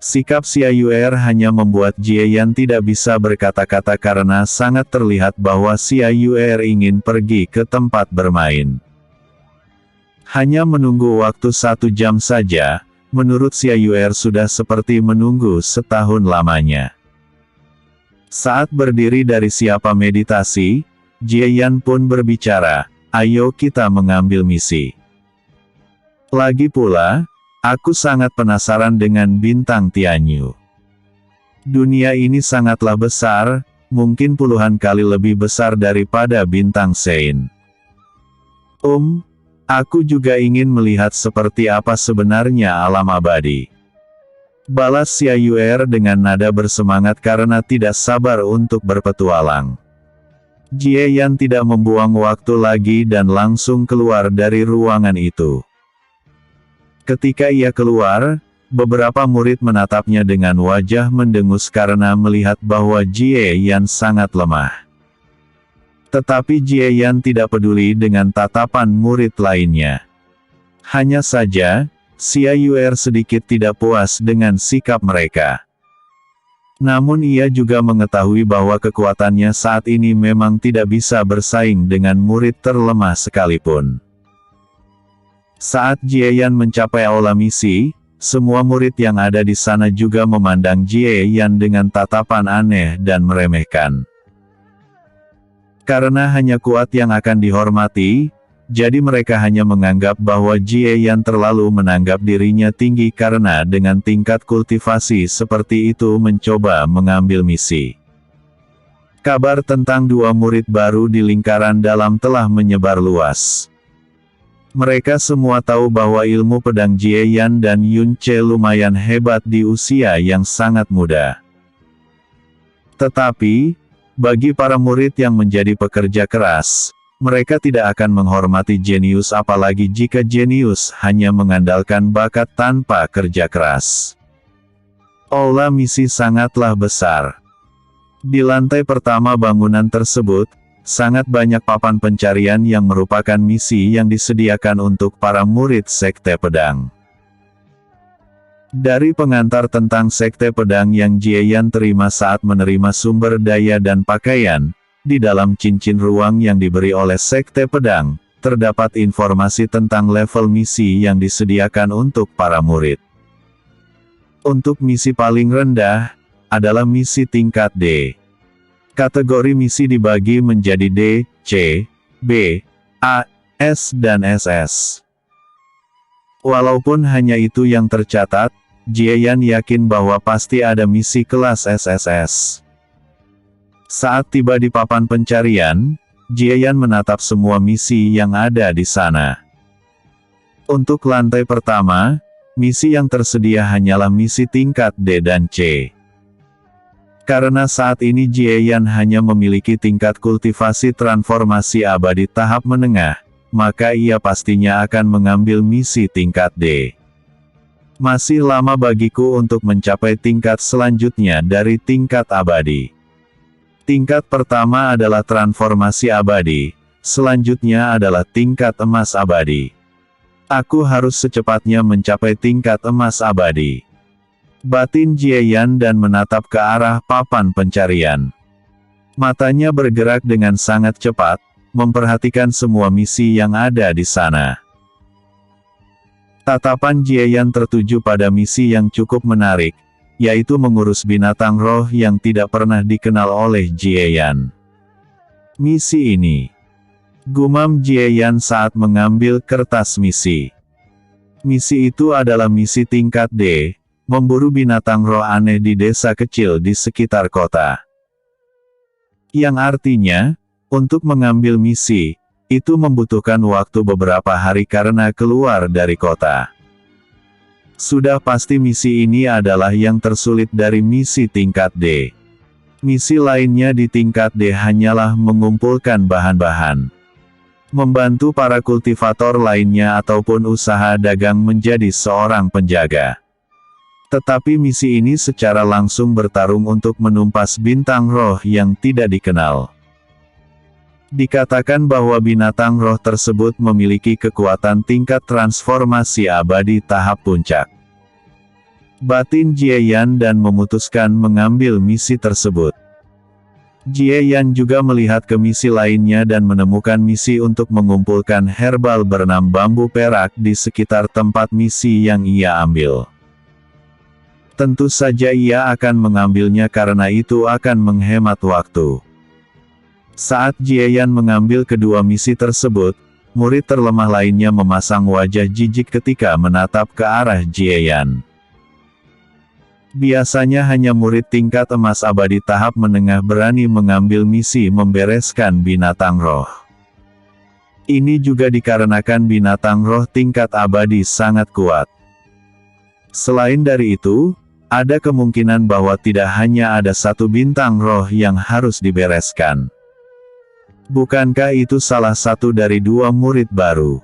Sikap Xia Yuer hanya membuat Jie Yan tidak bisa berkata-kata karena sangat terlihat bahwa Xia Yuer ingin pergi ke tempat bermain. Hanya menunggu waktu 1 jam saja, menurut Xia Yuer sudah seperti menunggu setahun lamanya. Saat berdiri dari siapa meditasi, Jie Yan pun berbicara, ayo kita mengambil misi. Lagi pula, aku sangat penasaran dengan bintang Tianyu. Dunia ini sangatlah besar, mungkin puluhan kali lebih besar daripada bintang Sein. Aku juga ingin melihat seperti apa sebenarnya alam abadi. Balas Xia Yuer dengan nada bersemangat karena tidak sabar untuk berpetualang. Jie Yan tidak membuang waktu lagi dan langsung keluar dari ruangan itu. Ketika ia keluar, beberapa murid menatapnya dengan wajah mendengus karena melihat bahwa Jie Yan sangat lemah. Tetapi Jie Yan tidak peduli dengan tatapan murid lainnya. Hanya saja, Xia Yuer sedikit tidak puas dengan sikap mereka. Namun ia juga mengetahui bahwa kekuatannya saat ini memang tidak bisa bersaing dengan murid terlemah sekalipun. Saat Jie Yan mencapai aula misi, semua murid yang ada di sana juga memandang Jie Yan dengan tatapan aneh dan meremehkan. Karena hanya kuat yang akan dihormati, jadi mereka hanya menganggap bahwa Jiayan terlalu menganggap dirinya tinggi karena dengan tingkat kultivasi seperti itu mencoba mengambil misi. Kabar tentang dua murid baru di lingkaran dalam telah menyebar luas. Mereka semua tahu bahwa ilmu pedang Jiayan dan Yun Ce lumayan hebat di usia yang sangat muda. Tetapi, bagi para murid yang menjadi pekerja keras, mereka tidak akan menghormati jenius apalagi jika jenius hanya mengandalkan bakat tanpa kerja keras. Aula misi sangatlah besar. Di lantai pertama bangunan tersebut, sangat banyak papan pencarian yang merupakan misi yang disediakan untuk para murid Sekte Pedang. Dari pengantar tentang Sekte Pedang yang Jiayan terima saat menerima sumber daya dan pakaian, di dalam cincin ruang yang diberi oleh Sekte Pedang, terdapat informasi tentang level misi yang disediakan untuk para murid. Untuk misi paling rendah, adalah misi tingkat D. Kategori misi dibagi menjadi D, C, B, A, S dan SS. Walaupun hanya itu yang tercatat, Jiayan yakin bahwa pasti ada misi kelas SSS. Saat tiba di papan pencarian, Jiayan menatap semua misi yang ada di sana. Untuk lantai pertama, misi yang tersedia hanyalah misi tingkat D dan C. Karena saat ini Jiayan hanya memiliki tingkat kultivasi transformasi abadi tahap menengah, maka ia pastinya akan mengambil misi tingkat D. Masih lama bagiku untuk mencapai tingkat selanjutnya dari tingkat abadi. Tingkat pertama adalah transformasi abadi, selanjutnya adalah tingkat emas abadi. Aku harus secepatnya mencapai tingkat emas abadi. Batin Jiayan dan menatap ke arah papan pencarian. Matanya bergerak dengan sangat cepat, memperhatikan semua misi yang ada di sana. Tatapan Jiayan tertuju pada misi yang cukup menarik, yaitu mengurus binatang roh yang tidak pernah dikenal oleh Jiayan. Misi ini, gumam Jiayan saat mengambil kertas misi. Misi itu adalah misi tingkat D, memburu binatang roh aneh di desa kecil di sekitar kota. Yang artinya, untuk mengambil misi, itu membutuhkan waktu beberapa hari karena keluar dari kota. Sudah pasti misi ini adalah yang tersulit dari misi tingkat D. Misi lainnya di tingkat D hanyalah mengumpulkan bahan-bahan, membantu para kultivator lainnya ataupun usaha dagang menjadi seorang penjaga. Tetapi misi ini secara langsung bertarung untuk menumpas bintang roh yang tidak dikenal. Dikatakan bahwa binatang roh tersebut memiliki kekuatan tingkat transformasi abadi tahap puncak. Batin Jiayan dan memutuskan mengambil misi tersebut. Jiayan juga melihat ke misi lainnya dan menemukan misi untuk mengumpulkan herbal bernam bambu perak di sekitar tempat misi yang ia ambil. Tentu saja ia akan mengambilnya karena itu akan menghemat waktu. Saat Jiayan mengambil kedua misi tersebut, murid terlemah lainnya memasang wajah jijik ketika menatap ke arah Jiayan. Biasanya hanya murid tingkat emas abadi tahap menengah berani mengambil misi membereskan binatang roh. Ini juga dikarenakan binatang roh tingkat abadi sangat kuat. Selain dari itu, ada kemungkinan bahwa tidak hanya ada satu bintang roh yang harus dibereskan. Bukankah itu salah satu dari dua murid baru?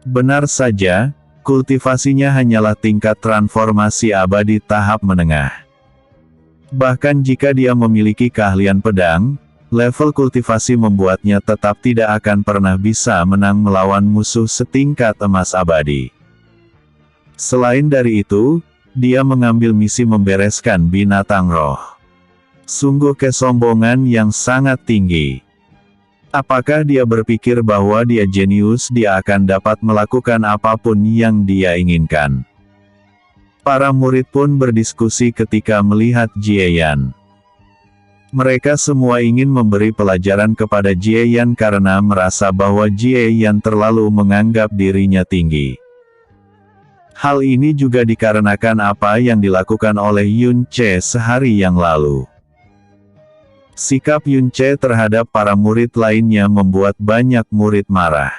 Benar saja, kultivasinya hanyalah tingkat transformasi abadi tahap menengah. Bahkan jika dia memiliki keahlian pedang, level kultivasi membuatnya tetap tidak akan pernah bisa menang melawan musuh setingkat emas abadi. Selain dari itu, dia mengambil misi membereskan binatang roh. Sungguh kesombongan yang sangat tinggi. Apakah dia berpikir bahwa dia jenius, dia akan dapat melakukan apapun yang dia inginkan? Para murid pun berdiskusi ketika melihat Jiayan. Mereka semua ingin memberi pelajaran kepada Jie Yan karena merasa bahwa Jie Yan terlalu menganggap dirinya tinggi. Hal ini juga dikarenakan apa yang dilakukan oleh Yun Ce sehari yang lalu. Sikap Yun Ce terhadap para murid lainnya membuat banyak murid marah.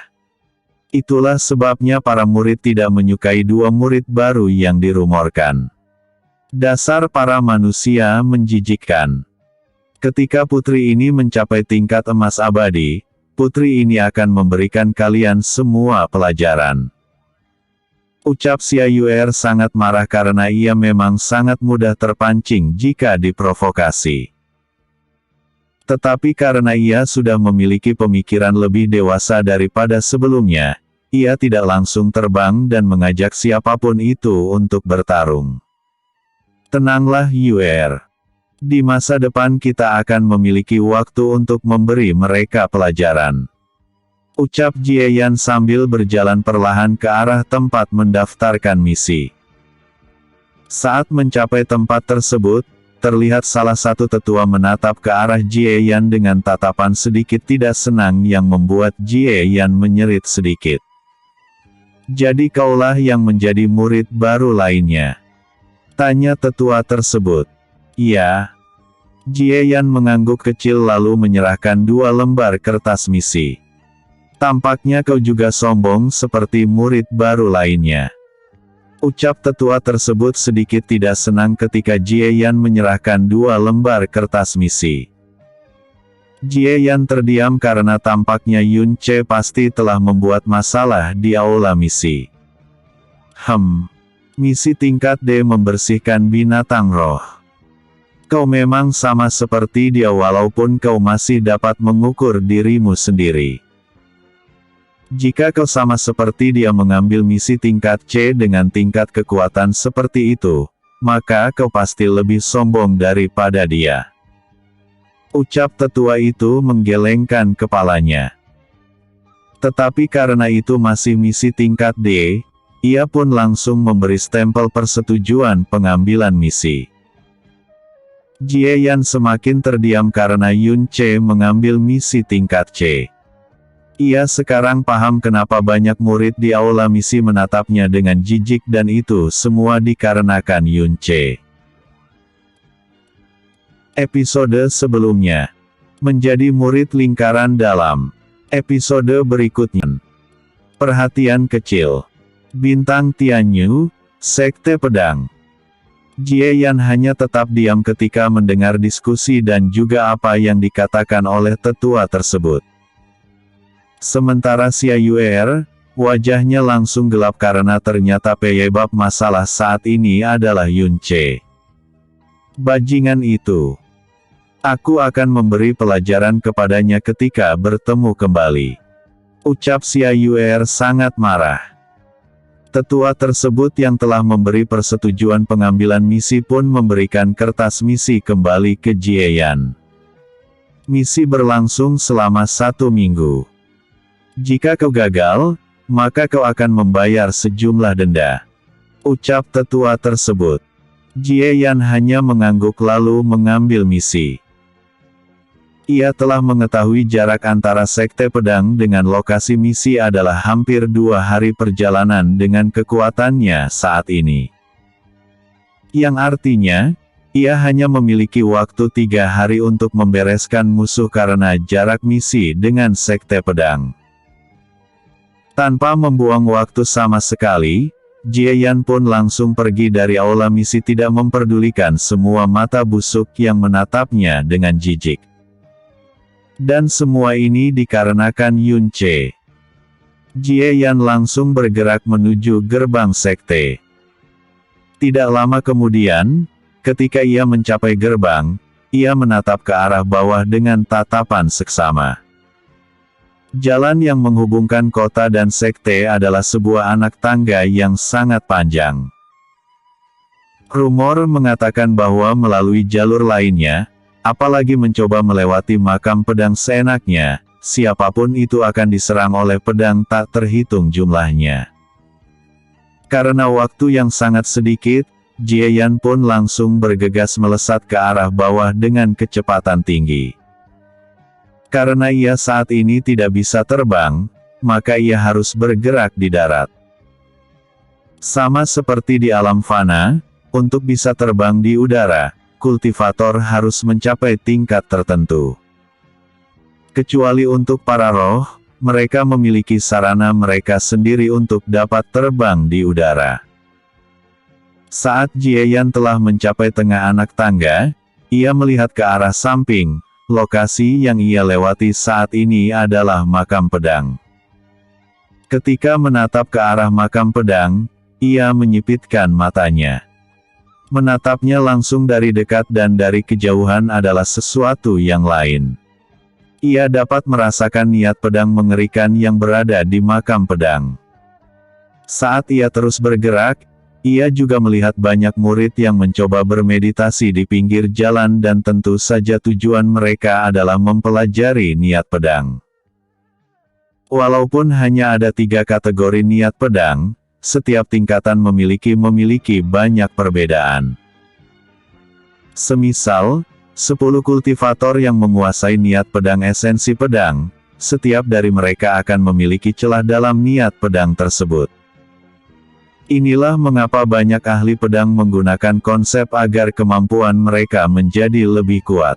Itulah sebabnya para murid tidak menyukai dua murid baru yang dirumorkan. Dasar para manusia menjijikkan. Ketika putri ini mencapai tingkat emas abadi, putri ini akan memberikan kalian semua pelajaran. Ucap Xia Yuer sangat marah karena ia memang sangat mudah terpancing jika diprovokasi. Tetapi karena ia sudah memiliki pemikiran lebih dewasa daripada sebelumnya, ia tidak langsung terbang dan mengajak siapapun itu untuk bertarung. Tenanglah Yuer. Di masa depan kita akan memiliki waktu untuk memberi mereka pelajaran. Ucap Jie Yan sambil berjalan perlahan ke arah tempat mendaftarkan misi. Saat mencapai tempat tersebut, terlihat salah satu tetua menatap ke arah Jie Yan dengan tatapan sedikit tidak senang yang membuat Jie Yan menyerit sedikit. Jadi kaulah yang menjadi murid baru lainnya? Tanya tetua tersebut. Iya. Jie Yan mengangguk kecil lalu menyerahkan 2 lembar kertas misi. Tampaknya kau juga sombong seperti murid baru lainnya. Ucap tetua tersebut sedikit tidak senang ketika Jie Yan menyerahkan 2 lembar kertas misi. Jie Yan terdiam karena tampaknya Yun Ce pasti telah membuat masalah di aula misi. Misi tingkat D membersihkan binatang roh. Kau memang sama seperti dia walaupun kau masih dapat mengukur dirimu sendiri. Jika kau sama seperti dia mengambil misi tingkat C dengan tingkat kekuatan seperti itu, maka kau pasti lebih sombong daripada dia. Ucap tetua itu menggelengkan kepalanya. Tetapi karena itu masih misi tingkat D, ia pun langsung memberi stempel persetujuan pengambilan misi. Jie Yan semakin terdiam karena Yun Ce mengambil misi tingkat C. Ia sekarang paham kenapa banyak murid di aula misi menatapnya dengan jijik dan itu semua dikarenakan Yun Ce. Episode sebelumnya. Menjadi murid lingkaran dalam. Episode berikutnya. Perhatian kecil. Bintang Tianyu, Sekte Pedang. Jie Yan hanya tetap diam ketika mendengar diskusi dan juga apa yang dikatakan oleh tetua tersebut. Sementara Xia Yuer, wajahnya langsung gelap karena ternyata penyebab masalah saat ini adalah Yun Ce. Bajingan itu. Aku akan memberi pelajaran kepadanya ketika bertemu kembali. Ucap Xia Yuer sangat marah. Tetua tersebut yang telah memberi persetujuan pengambilan misi pun memberikan kertas misi kembali ke Jie Yan. Misi berlangsung selama 1 minggu. Jika kau gagal, maka kau akan membayar sejumlah denda. Ucap tetua tersebut. Jie Yan hanya mengangguk lalu mengambil misi. Ia telah mengetahui jarak antara Sekte Pedang dengan lokasi misi adalah hampir 2 hari perjalanan dengan kekuatannya saat ini. Yang artinya, ia hanya memiliki waktu 3 hari untuk membereskan musuh karena jarak misi dengan Sekte Pedang. Tanpa membuang waktu sama sekali, Jie Yan pun langsung pergi dari aula misi tidak memperdulikan semua mata busuk yang menatapnya dengan jijik. Dan semua ini dikarenakan Yun Ce. Jie Yan langsung bergerak menuju gerbang sekte. Tidak lama kemudian, ketika ia mencapai gerbang, ia menatap ke arah bawah dengan tatapan seksama. Jalan yang menghubungkan kota dan sekte adalah sebuah anak tangga yang sangat panjang. Rumor mengatakan bahwa melalui jalur lainnya, apalagi mencoba melewati makam pedang seenaknya, siapapun itu akan diserang oleh pedang tak terhitung jumlahnya. Karena waktu yang sangat sedikit, Jieyan pun langsung bergegas melesat ke arah bawah dengan kecepatan tinggi. Karena ia saat ini tidak bisa terbang, maka ia harus bergerak di darat. Sama seperti di alam fana, untuk bisa terbang di udara, kultivator harus mencapai tingkat tertentu. Kecuali untuk para roh, mereka memiliki sarana mereka sendiri untuk dapat terbang di udara. Saat Jieyan telah mencapai tengah anak tangga, ia melihat ke arah samping. Lokasi yang ia lewati saat ini adalah makam pedang. Ketika menatap ke arah makam pedang, ia menyipitkan matanya. Menatapnya langsung dari dekat dan dari kejauhan adalah sesuatu yang lain. Ia dapat merasakan niat pedang mengerikan yang berada di makam pedang. Saat ia terus bergerak, ia juga melihat banyak murid yang mencoba bermeditasi di pinggir jalan dan tentu saja tujuan mereka adalah mempelajari niat pedang. Walaupun hanya ada 3 kategori niat pedang, setiap tingkatan memiliki banyak perbedaan. Semisal, 10 kultivator yang menguasai niat pedang esensi pedang, setiap dari mereka akan memiliki celah dalam niat pedang tersebut. Inilah mengapa banyak ahli pedang menggunakan konsep agar kemampuan mereka menjadi lebih kuat.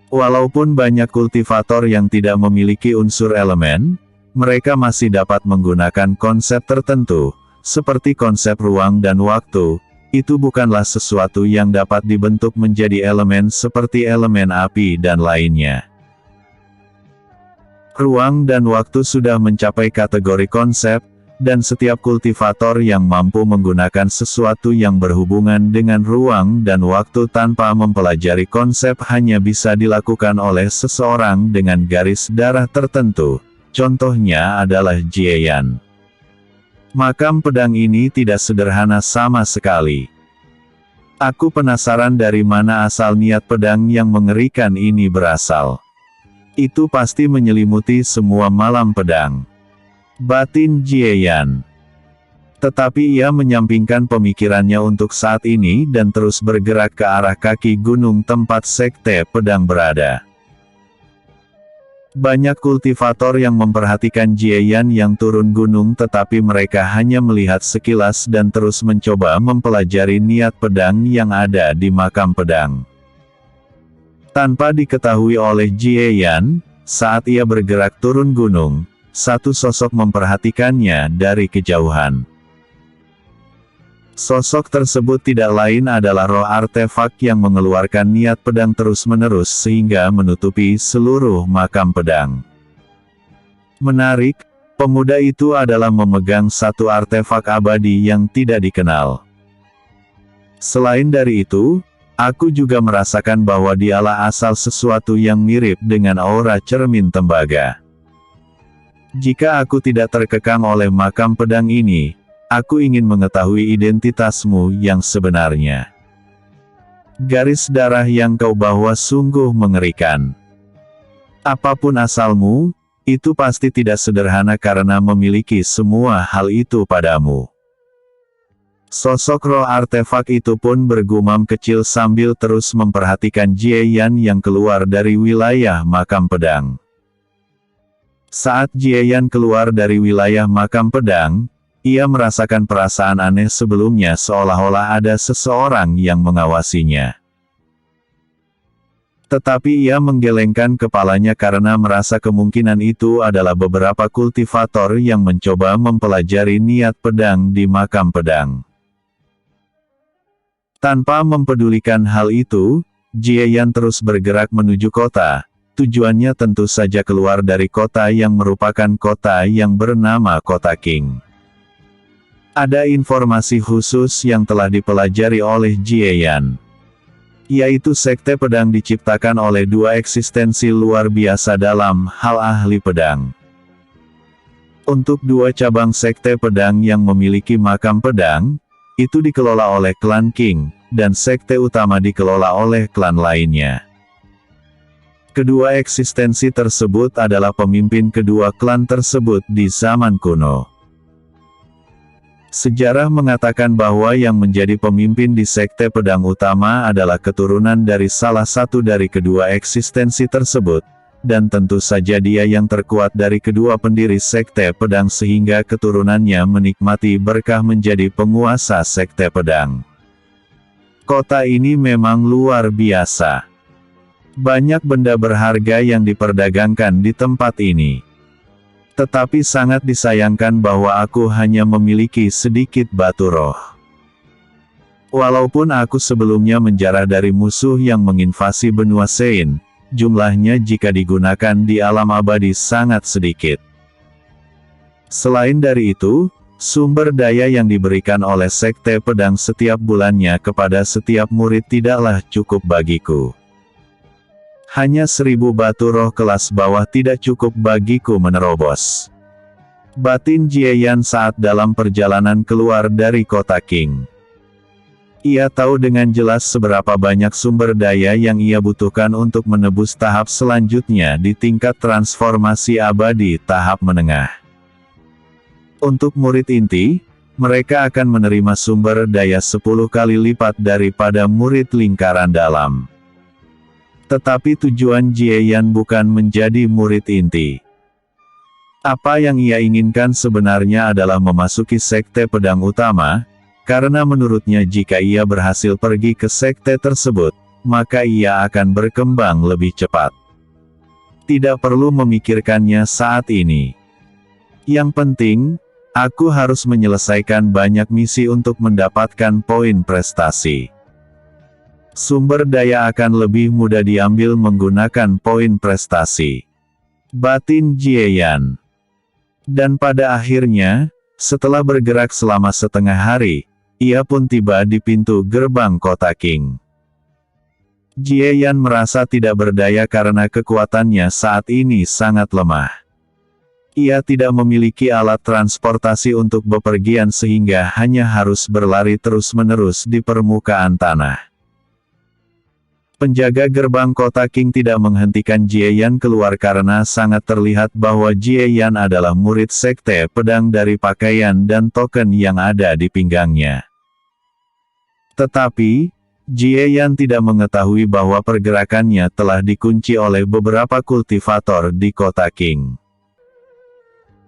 Walaupun banyak kultivator yang tidak memiliki unsur elemen, mereka masih dapat menggunakan konsep tertentu, seperti konsep ruang dan waktu. Itu bukanlah sesuatu yang dapat dibentuk menjadi elemen seperti elemen api dan lainnya. Ruang dan waktu sudah mencapai kategori konsep, dan setiap kultivator yang mampu menggunakan sesuatu yang berhubungan dengan ruang dan waktu tanpa mempelajari konsep hanya bisa dilakukan oleh seseorang dengan garis darah tertentu. Contohnya adalah Jieyan. Makam pedang ini tidak sederhana sama sekali. Aku penasaran dari mana asal niat pedang yang mengerikan ini berasal. Itu pasti menyelimuti semua malam pedang. Batin Jieyan. Tetapi ia menyampingkan pemikirannya untuk saat ini dan terus bergerak ke arah kaki gunung tempat sekte pedang berada. Banyak kultivator yang memperhatikan Jieyan yang turun gunung tetapi mereka hanya melihat sekilas dan terus mencoba mempelajari niat pedang yang ada di makam pedang. Tanpa diketahui oleh Jieyan, saat ia bergerak turun gunung, satu sosok memperhatikannya dari kejauhan. Sosok tersebut tidak lain adalah roh artefak yang mengeluarkan niat pedang terus-menerus sehingga menutupi seluruh makam pedang. Menarik, pemuda itu adalah memegang satu artefak abadi yang tidak dikenal. Selain dari itu, aku juga merasakan bahwa dialah asal sesuatu yang mirip dengan aura cermin tembaga. Jika aku tidak terkekang oleh makam pedang ini, aku ingin mengetahui identitasmu yang sebenarnya. Garis darah yang kau bawa sungguh mengerikan. Apapun asalmu, itu pasti tidak sederhana karena memiliki semua hal itu padamu. Sosok roh artefak itu pun bergumam kecil sambil terus memperhatikan Jieyan yang keluar dari wilayah makam pedang. Saat Jieyan keluar dari wilayah makam pedang, ia merasakan perasaan aneh sebelumnya seolah-olah ada seseorang yang mengawasinya. Tetapi ia menggelengkan kepalanya karena merasa kemungkinan itu adalah beberapa kultivator yang mencoba mempelajari niat pedang di makam pedang. Tanpa mempedulikan hal itu, Jieyan terus bergerak menuju kota. Tujuannya tentu saja keluar dari kota yang merupakan kota yang bernama Kota King. Ada informasi khusus yang telah dipelajari oleh Jieyan, yaitu sekte pedang diciptakan oleh dua eksistensi luar biasa dalam hal ahli pedang. Untuk dua cabang sekte pedang yang memiliki makam pedang, itu dikelola oleh klan King, dan sekte utama dikelola oleh klan lainnya. Kedua eksistensi tersebut adalah pemimpin kedua klan tersebut di zaman kuno. Sejarah mengatakan bahwa yang menjadi pemimpin di Sekte Pedang Utama adalah keturunan dari salah satu dari kedua eksistensi tersebut, dan tentu saja dia yang terkuat dari kedua pendiri Sekte Pedang sehingga keturunannya menikmati berkah menjadi penguasa Sekte Pedang. Kota ini memang luar biasa. Banyak benda berharga yang diperdagangkan di tempat ini. Tetapi sangat disayangkan bahwa aku hanya memiliki sedikit batu roh. Walaupun aku sebelumnya menjarah dari musuh yang menginvasi benua Sein, jumlahnya jika digunakan di alam abadi sangat sedikit. Selain dari itu, sumber daya yang diberikan oleh Sekte Pedang setiap bulannya kepada setiap murid tidaklah cukup bagiku. Hanya 1000 batu roh kelas bawah tidak cukup bagiku menerobos. Batin Jieyan saat dalam perjalanan keluar dari kota King. Ia tahu dengan jelas seberapa banyak sumber daya yang ia butuhkan untuk menebus tahap selanjutnya di tingkat transformasi abadi tahap menengah. Untuk murid inti, mereka akan menerima sumber daya 10 kali lipat daripada murid lingkaran dalam. Tetapi tujuan Jieyan bukan menjadi murid inti. Apa yang ia inginkan sebenarnya adalah memasuki Sekte Pedang Utama, karena menurutnya jika ia berhasil pergi ke sekte tersebut, maka ia akan berkembang lebih cepat. Tidak perlu memikirkannya saat ini. Yang penting, aku harus menyelesaikan banyak misi untuk mendapatkan poin prestasi. Sumber daya akan lebih mudah diambil menggunakan poin prestasi. Batin Jieyan. Dan pada akhirnya, setelah bergerak selama setengah hari, ia pun tiba di pintu gerbang kota King. Jieyan merasa tidak berdaya karena kekuatannya saat ini sangat lemah. Ia tidak memiliki alat transportasi untuk bepergian sehingga hanya harus berlari terus-menerus di permukaan tanah. Penjaga gerbang kota King tidak menghentikan Jieyan keluar karena sangat terlihat bahwa Jieyan adalah murid Sekte Pedang dari pakaian dan token yang ada di pinggangnya. Tetapi, Jieyan tidak mengetahui bahwa pergerakannya telah dikunci oleh beberapa kultivator di kota King.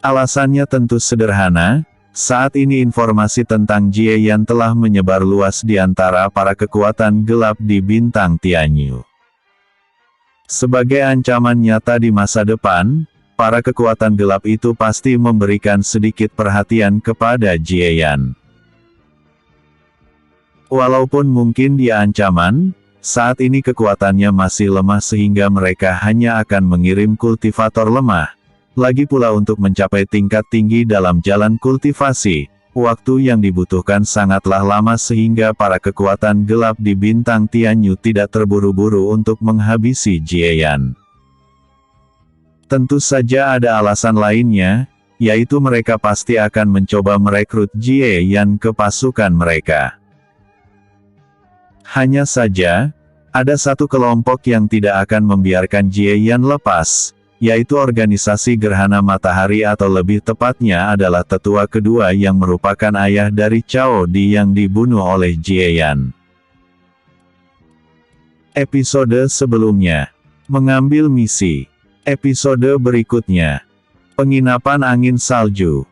Alasannya tentu sederhana. Saat ini informasi tentang Jieyan telah menyebar luas di antara para kekuatan gelap di bintang Tianyu. Sebagai ancaman nyata di masa depan, para kekuatan gelap itu pasti memberikan sedikit perhatian kepada Jieyan. Walaupun mungkin dia ancaman, saat ini kekuatannya masih lemah sehingga mereka hanya akan mengirim kultivator lemah. Lagi pula untuk mencapai tingkat tinggi dalam jalan kultivasi, waktu yang dibutuhkan sangatlah lama sehingga para kekuatan gelap di bintang Tianyu tidak terburu-buru untuk menghabisi Jieyan. Tentu saja ada alasan lainnya, yaitu mereka pasti akan mencoba merekrut Jieyan ke pasukan mereka. Hanya saja, ada satu kelompok yang tidak akan membiarkan Jieyan lepas, yaitu organisasi Gerhana Matahari atau lebih tepatnya adalah tetua kedua yang merupakan ayah dari Cao Di yang dibunuh oleh Jieyan. Episode sebelumnya. Mengambil misi. Episode berikutnya. Penginapan angin salju.